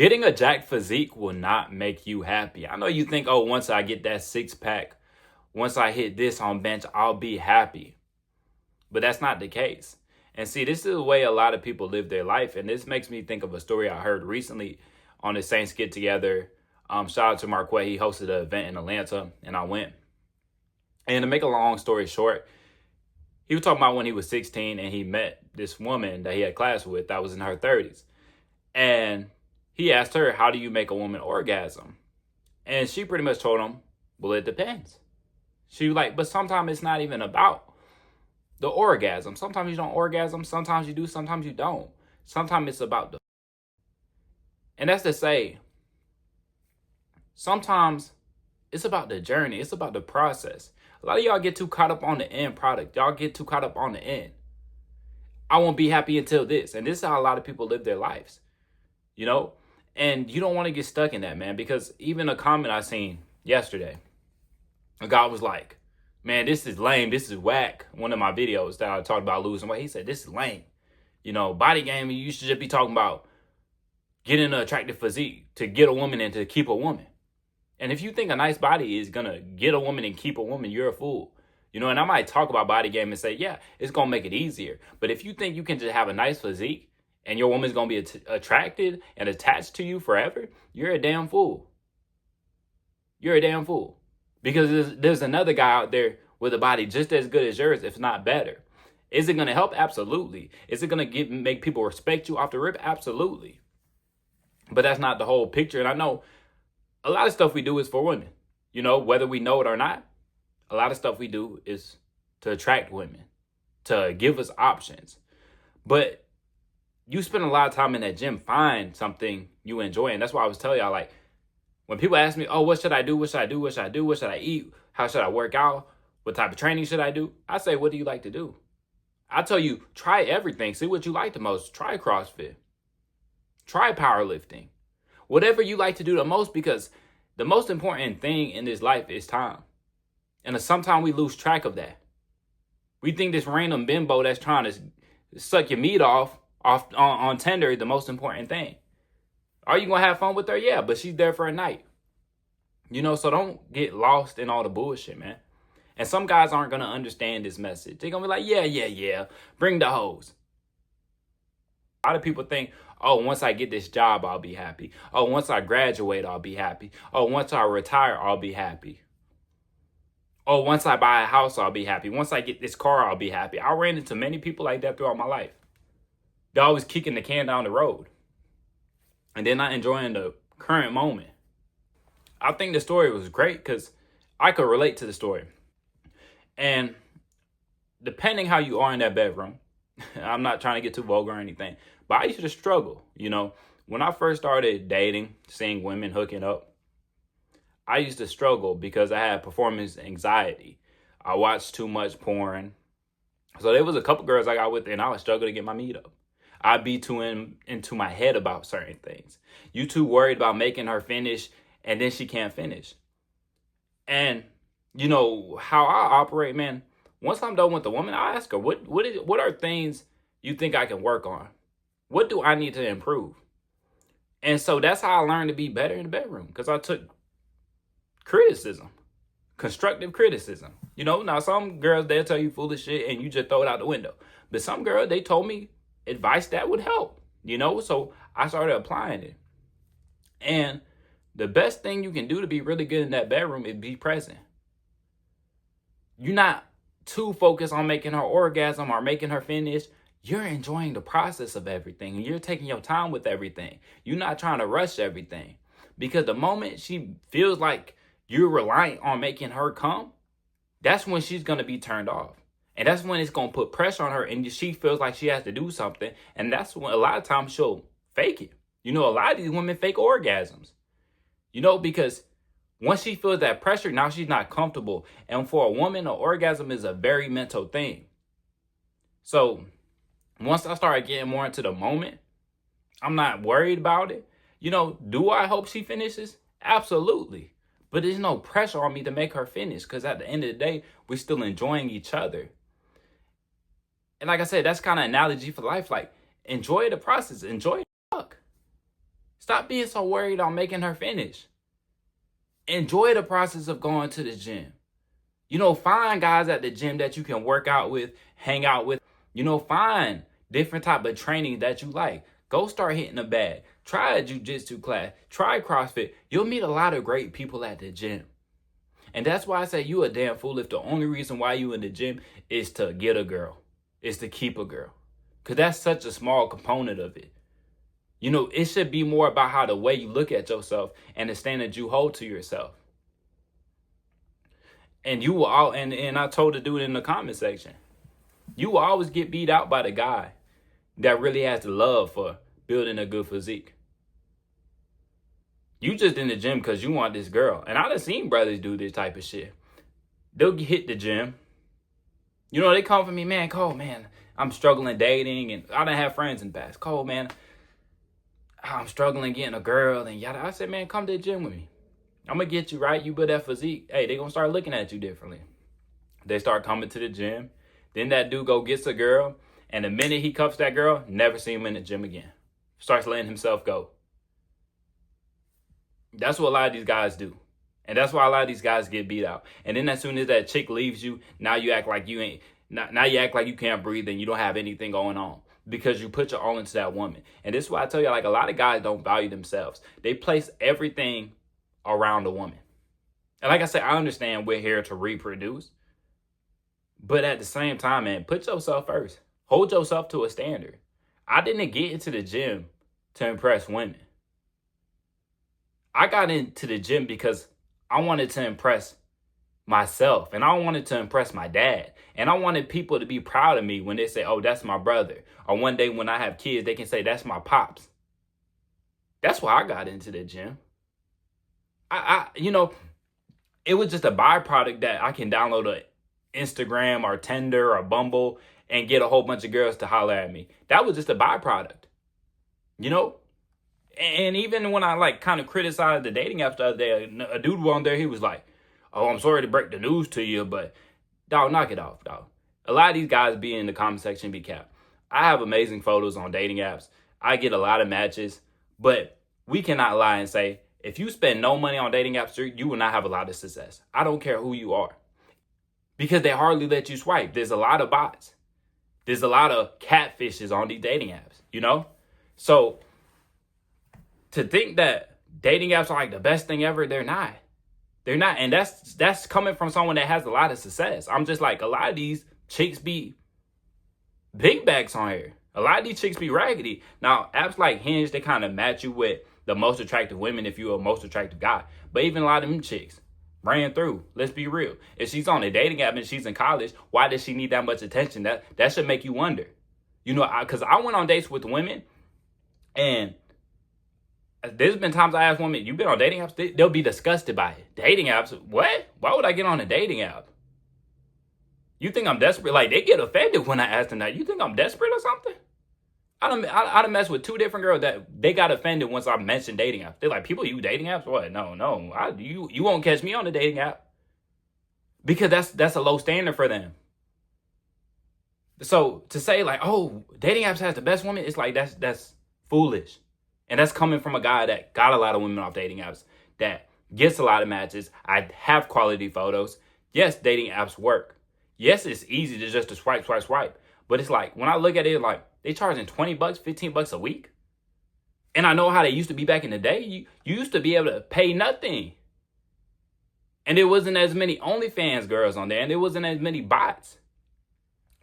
Getting a jacked physique will not make you happy. I know you think, oh, once I get that six pack, once I hit this on bench, I'll be happy. But that's not the case. And see, this is the way a lot of people live their life. And this makes me think of a story I heard recently on the Saints Get Together. Shout out to Marquette. He hosted an event in Atlanta, and I went. And to make a long story short, he was talking about when he was 16 and he met this woman that he had class with that was in her 30s. And he asked her, how do you make a woman orgasm? And she pretty much told him, well, it depends. She was like, but sometimes it's not even about the orgasm. Sometimes you don't orgasm. Sometimes you do. Sometimes you don't. Sometimes it's about the... And that's to say, sometimes it's about the journey. It's about the process. A lot of y'all get too caught up on the end product. Y'all get too caught up on the end. I won't be happy until this. And this is how a lot of people live their lives. You know? And you don't want to get stuck in that, man. Because even a comment I seen yesterday, a guy was like, man, this is lame. This is whack. One of my videos that I talked about losing weight, he said, this is lame. You know, body gaming, you should just be talking about getting an attractive physique to get a woman and to keep a woman. And if you think a nice body is going to get a woman and keep a woman, you're a fool. You know, and I might talk about body gaming and say, yeah, it's going to make it easier. But if you think you can just have a nice physique and your woman's going to be attracted and attached to you forever, you're a damn fool. You're a damn fool. Because there's another guy out there with a body just as good as yours, if not better. Is it going to help? Absolutely. Is it going to make people respect you off the rip? Absolutely. But that's not the whole picture. And I know a lot of stuff we do is for women. You know, whether we know it or not, a lot of stuff we do is to attract women, to give us options. But you spend a lot of time in that gym, find something you enjoy. And that's why I was telling y'all, like, when people ask me, oh, what should I do? What should I do? What should I do? What should I eat? How should I work out? What type of training should I do? I say, what do you like to do? I tell you, try everything. See what you like the most. Try CrossFit. Try powerlifting. Whatever you like to do the most, because the most important thing in this life is time. And sometimes we lose track of that. We think this random bimbo that's trying to suck your meat off on Tinder is the most important thing. Are you going to have fun with her? Yeah, but she's there for a night. You know, so don't get lost in all the bullshit, man. And some guys aren't going to understand this message. They're going to be like, yeah, bring the hoes. A lot of people think, oh, once I get this job, I'll be happy. Oh, once I graduate, I'll be happy. Oh, once I retire, I'll be happy. Oh, once I buy a house, I'll be happy. Once I get this car, I'll be happy. I ran into many people like that throughout my life. They're always kicking the can down the road. And they're not enjoying the current moment. I think the story was great because I could relate to the story. And depending how you are in that bedroom, I'm not trying to get too vulgar or anything, but I used to struggle. You know, when I first started dating, seeing women hooking up, I used to struggle because I had performance anxiety. I watched too much porn. So there was a couple girls I got with and I would struggle to get my meat up. I'd be too into my head about certain things. You too worried about making her finish and then she can't finish. And, you know, how I operate, man, once I'm done with the woman, I ask her, what are things you think I can work on? What do I need to improve? And so that's how I learned to be better in the bedroom, because I took criticism, constructive criticism. You know, now some girls, they'll tell you foolish shit and you just throw it out the window. But some girls, they told me advice that would help, you know, so I started applying it. And the best thing you can do to be really good in that bedroom is be present. You're not too focused on making her orgasm or making her finish. You're enjoying the process of everything and you're taking your time with everything. You're not trying to rush everything, because the moment she feels like you're reliant on making her come, that's when she's going to be turned off. And that's when it's going to put pressure on her and she feels like she has to do something. And that's when a lot of times she'll fake it. You know, a lot of these women fake orgasms, you know, because once she feels that pressure, now she's not comfortable. And for a woman, an orgasm is a very mental thing. So once I started getting more into the moment, I'm not worried about it. You know, do I hope she finishes? Absolutely. But there's no pressure on me to make her finish, because at the end of the day, we're still enjoying each other. And like I said, that's kind of an analogy for life. Like, enjoy the process. Enjoy the fuck. Stop being so worried on making her finish. Enjoy the process of going to the gym. Find guys at the gym that you can work out with, hang out with. Find different type of training that you like. Go start hitting the bag. Try a jiu-jitsu class. Try CrossFit. You'll meet a lot of great people at the gym. And that's why I say you a damn fool if the only reason why you in the gym is to get a girl, is to keep a girl. Because that's such a small component of it. It should be more about how the way you look at yourself and the standard you hold to yourself. And you will all, and I told the dude in the comment section, you will always get beat out by the guy that really has the love for building a good physique. You just in the gym because you want this girl. And I done seen brothers do this type of shit. They'll hit the gym. They come for me, man, Cole, man, I'm struggling dating. And I done have friends in the past. Cole, man, I'm struggling getting a girl. And yada. I said, man, come to the gym with me. I'm going to get you right. You build that physique. Hey, they going to start looking at you differently. They start coming to the gym. Then that dude go gets a girl. And the minute he cuffs that girl, never see him in the gym again. Starts letting himself go. That's what a lot of these guys do. And that's why a lot of these guys get beat out. And then as soon as that chick leaves you, now you act like you ain't. Now you act like you can't breathe and you don't have anything going on. Because you put your all into that woman. And this is why I tell you, like, a lot of guys don't value themselves. They place everything around a woman. And like I said, I understand we're here to reproduce. But at the same time, man, put yourself first. Hold yourself to a standard. I didn't get into the gym to impress women. I got into the gym because I wanted to impress myself. And I wanted to impress my dad. And I wanted people to be proud of me when they say, oh, that's my brother. Or one day when I have kids, they can say, that's my pops. That's why I got into the gym. It was just a byproduct that I can download a Instagram or Tinder or Bumble and get a whole bunch of girls to holler at me. That was just a byproduct. And even when I kind of criticized the dating apps the other day, a dude was on there, he was like, oh, I'm sorry to break the news to you, but dog, knock it off, dog. A lot of these guys be in the comment section be capped. I have amazing photos on dating apps. I get a lot of matches, but we cannot lie and say, if you spend no money on dating apps, you will not have a lot of success. I don't care who you are. Because they hardly let you swipe. There's a lot of bots. There's a lot of catfishes on these dating apps, So to think that dating apps are like the best thing ever, they're not. They're not. And that's coming from someone that has a lot of success. I'm just like, a lot of these chicks be big bags on here. A lot of these chicks be raggedy. Now, apps like Hinge, they kind of match you with the most attractive women if you're a most attractive guy. But even a lot of them chicks ran through. Let's be real. If she's on a dating app and she's in college, why does she need that much attention? That should make you wonder. Because I went on dates with women, and there's been times I ask women, you been on dating apps? They'll be disgusted by it. Dating apps? What? Why would I get on a dating app? You think I'm desperate? Like, they get offended when I ask them that. You think I'm desperate or something? I done messed with 2 different girls that they got offended once I mentioned dating apps. They're like, people use dating apps? What? No. You won't catch me on the dating app. Because that's a low standard for them. So to say like, oh, dating apps has the best woman, it's like that's foolish. And that's coming from a guy that got a lot of women off dating apps, that gets a lot of matches. I have quality photos. Yes, dating apps work. Yes, it's easy to just to swipe. But it's like, when I look at it, like, they charging $20, $15 a week. And I know how they used to be back in the day. You used to be able to pay nothing. And there wasn't as many OnlyFans girls on there. And there wasn't as many bots.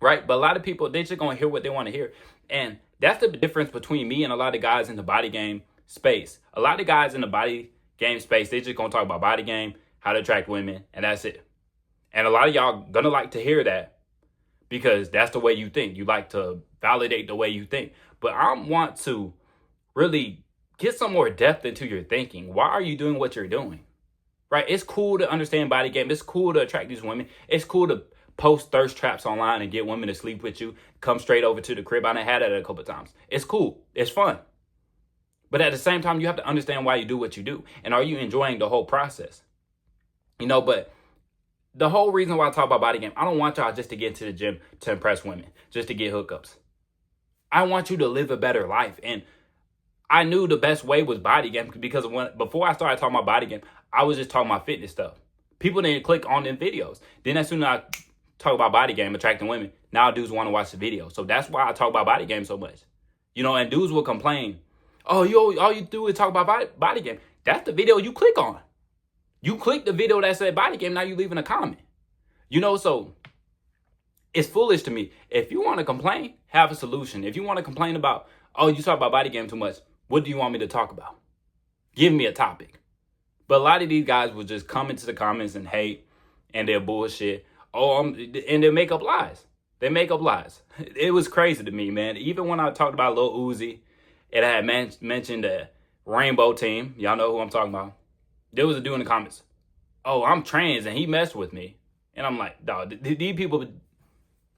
Right? But a lot of people, they're just going to hear what they want to hear. And that's the difference between me and a lot of guys in the body game space. A lot of guys in the body game space, they just going to talk about body game, how to attract women, and that's it. And a lot of y'all going to like to hear that because that's the way you think. You like to validate the way you think. But I want to really get some more depth into your thinking. Why are you doing what you're doing? Right? It's cool to understand body game. It's cool to attract these women. It's cool to post thirst traps online and get women to sleep with you. Come straight over to the crib. I done had that a couple of times. It's cool. It's fun. But at the same time, you have to understand why you do what you do. And are you enjoying the whole process? But the whole reason why I talk about body game, I don't want y'all just to get into the gym to impress women, just to get hookups. I want you to live a better life. And I knew the best way was body game because before I started talking about body game, I was just talking about fitness stuff. People didn't click on them videos. Then as soon as I talk about body game, attracting women, now dudes want to watch the video. So that's why I talk about body game so much. You know, and dudes will complain, oh, all you do is talk about body game. That's the video you click on. You click the video that said body game, now you leaving a comment. You know, so it's foolish to me. If you want to complain, have a solution. If you want to complain about, oh, you talk about body game too much, what do you want me to talk about? Give me a topic. But a lot of these guys will just come into the comments and hate, and they're bullshit. And they make up lies. They make up lies. It was crazy to me, man. Even when I talked about Lil Uzi, and I had mentioned the Rainbow Team, y'all know who I'm talking about. There was a dude in the comments, oh, I'm trans and he messed with me. And I'm like, dog, these people,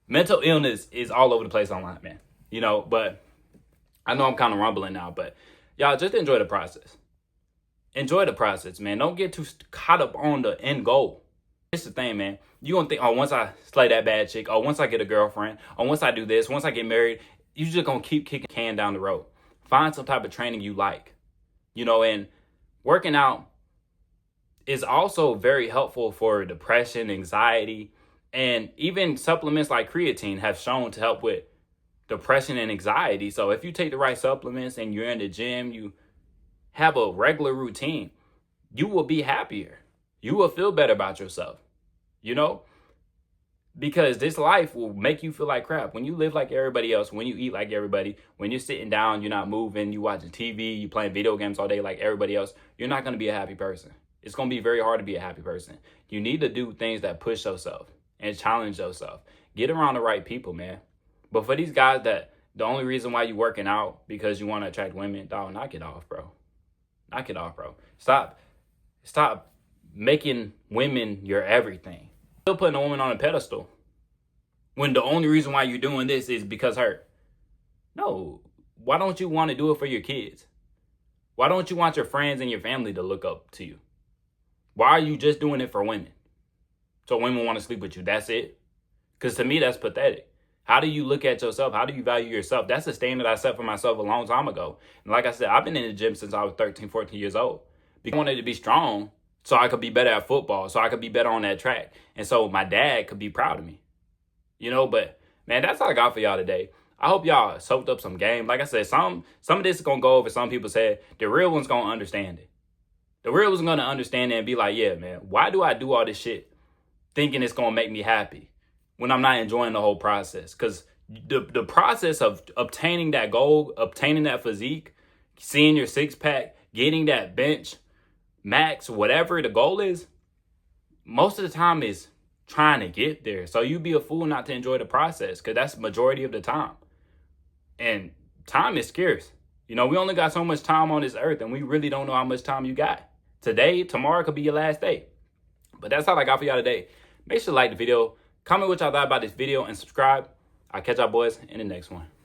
mental illness is all over the place online, man. You know, but I know I'm kind of rumbling now, but y'all just enjoy the process. Enjoy the process, man. Don't get too caught up on the end goal. It's the thing, man. You gonna think, oh, once I slay that bad chick, oh, once I get a girlfriend, oh, once I do this, once I get married, you just gonna keep kicking the can down the road. Find some type of training you like, you know, and working out is also very helpful for depression, anxiety, and even supplements like creatine have shown to help with depression and anxiety. So if you take the right supplements and you're in the gym, you have a regular routine, you will be happier. You will feel better about yourself, you know, because this life will make you feel like crap. When you live like everybody else, when you eat like everybody, when you're sitting down, you're not moving, you watching TV, you playing video games all day like everybody else, you're not going to be a happy person. It's going to be very hard to be a happy person. You need to do things that push yourself and challenge yourself. Get around the right people, man. But for these guys that the only reason why you working out because you want to attract women, dog, knock it off, bro. Knock it off, bro. Stop making women your everything. Still putting a woman on a pedestal when the only reason why you're doing this is because her. No. Why don't you want to do it for your kids? Why don't you want your friends and your family to look up to you? Why are you just doing it for women? So women want to sleep with you. That's it? Because to me, that's pathetic. How do you look at yourself? How do you value yourself? That's a standard I set for myself a long time ago. And like I said, I've been in the gym since I was 13, 14 years old. Because I wanted to be strong so I could be better at football, so I could be better on that track. And so my dad could be proud of me. You know, but man, that's all I got for y'all today. I hope y'all soaked up some game. Like I said, some of this is going to go over. Some people said the real one's going to understand it. The real one's going to understand it and be like, yeah, man, why do I do all this shit thinking it's going to make me happy when I'm not enjoying the whole process? Because the process of obtaining that goal, obtaining that physique, seeing your six pack, getting that bench, max, whatever the goal is, most of the time is trying to get there. So you be a fool not to enjoy the process because that's the majority of the time. And time is scarce. You know, we only got so much time on this earth and we really don't know how much time you got. Today, tomorrow could be your last day. But that's all I got for y'all today. Make sure to like the video, comment what y'all thought about this video, and subscribe. I'll catch y'all boys in the next one.